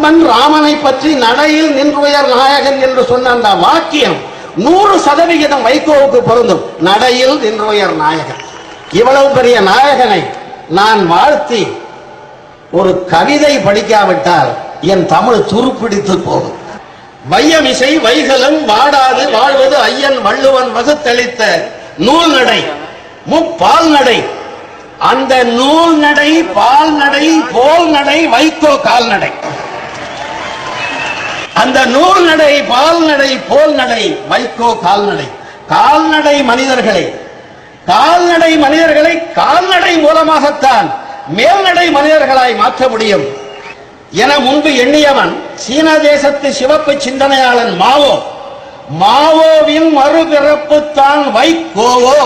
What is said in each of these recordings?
கம்பன் ராமனை பற்றி நடையில் நின்றுயர் நாயகன் என்று சொன்ன அந்த வாக்கியம் 100% வைகோவுக்கு பொருந்தும். நடையில் நின்றுயர் நாயகன். இவ்வளவு பெரிய நாயகனை நான் வாழ்த்தி ஒரு கவிதை படிக்காவிட்டால் என் தமிழ் துருப்பிடித்து போகும். வையமிசை வைகலம் வாடாது வாழ்வது ஐயன் வள்ளுவன் வகுத்தளித்த நூல் நடை முப்பால் நடை. அந்த நூல் நடை, பால் நடை, போல் நடை வைகோ கால்நடை. அந்த நூல் நடை, பால் நடை, போல் நடை வைகோ கால்நடை. கால்நடை மனிதர்களை கால்நடை மூலமாகத்தான் மேல்நடை மனிதர்களாய் மாற்ற முடியும் என முன்பு எண்ணியவன் சீன தேசத்து சிவப்பு சிந்தனையாளன் மாவோ. மாவோவின் மறுபிறப்பு தான் வைகோவோ.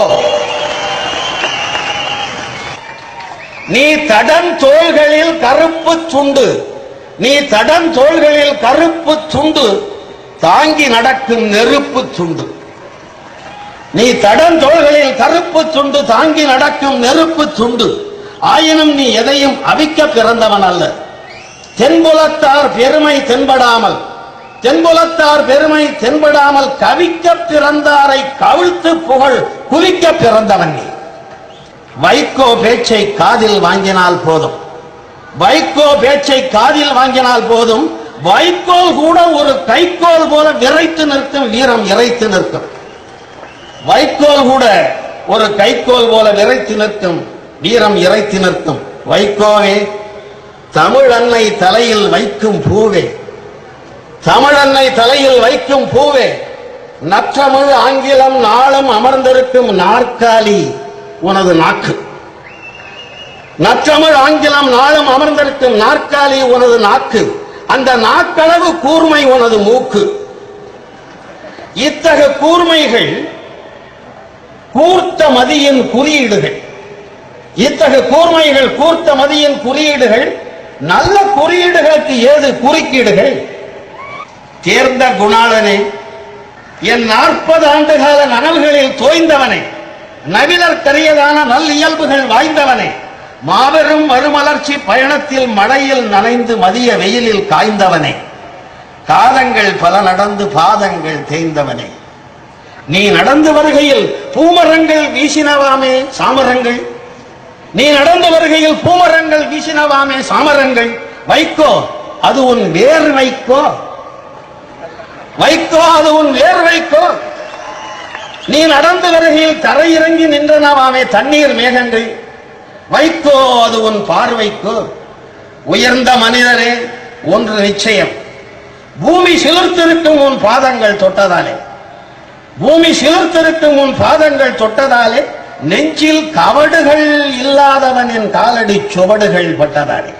நீ தடன் தோள்களில் கருப்பு சுண்டு, நீ தடன் தோள்களில் கருப்பு சுண்டு தாங்கி நடக்கும் நெருப்பு சுண்டு. நீ தடன் தோள்களில் கருப்பு சுண்டு தாங்கி நடக்கும் நெருப்பு சுண்டு. ஆயினும் நீ எதையும் அவிக்க பிறந்தவன் அல்ல. தென்புலத்தார் பெருமை தென்படாமல் கவிக்க பிறந்தாரை கவிழ்த்து புகழ் குவிக்க பிறந்தவன் நீ. வைகோ பேச்சை காதில் வாங்கினால் போதும். வைகோல் கூட ஒரு கைக்கோல் போல விரைத்து நிற்கும், வீரம் இறைத்து நிற்கும். வைகோல் கூட ஒரு கைக்கோல் போல விரைத்து நிற்கும், வீரம் இறைத்து நிற்கும். வைகோவே, தமிழ் அன்னை தலையில் வைக்கும் பூவே, தமிழன்னை தலையில் வைக்கும் பூவே, நற்றமிழ் ஆங்கிலம் நாளும் அமர்ந்திருக்கும் நாற்காலி உனது நாக்கு. நற்றமிழ் ஆங்கிலம் நாளும் அமர்ந்திருக்கும் நாற்காலி உனது நாக்கு. அந்த நாக்களவு கூர்மை உனது மூக்கு. இத்தகைய கூர்மைகள் கூர்த்த மதியின் குறியீடுகள். நல்ல குறியீடுகளுக்கு ஏது குறுக்கீடுகள்? தேர்ந்த குணாளனே, என் 40 ஆண்டுகால நனவுகளில் தோய்ந்தவனே, நவிலற்கரியதான நல்லியல்புகள் வாய்ந்தவனே, மாபெரும் மறுமலர்ச்சி பயணத்தில் மழையில் நனைந்து மதிய வெயிலில் காய்ந்தவனே, காலங்கள் பல நடந்து பாதங்கள் தேய்ந்தவனே, நீ நடந்து வருகையில் பூமரங்கள் வீசினவாமே சாமரங்கள், நீ நடந்து வருகையில் பூமரங்கள் வீசினவாமே சாமரங்கள். வைகோ, அது உன் வேர் வைகோ. வைகோ, அது உன் வேர் வைகோ. நீ நடந்து வருகையில் தரையிறங்கி நின்றனவாமே தண்ணீர் மேகங்கள். வைகோ, அது உன் பார்வைக்கோ. உயர்ந்த மனிதரே, ஒன்று நிச்சயம், பூமி சிலிர்த்திருக்கும் உன் பாதங்கள் தொட்டதாலே, நெஞ்சில் கவடுகள் இல்லாதவனின் காலடி சுவடுகள் பட்டதாலே,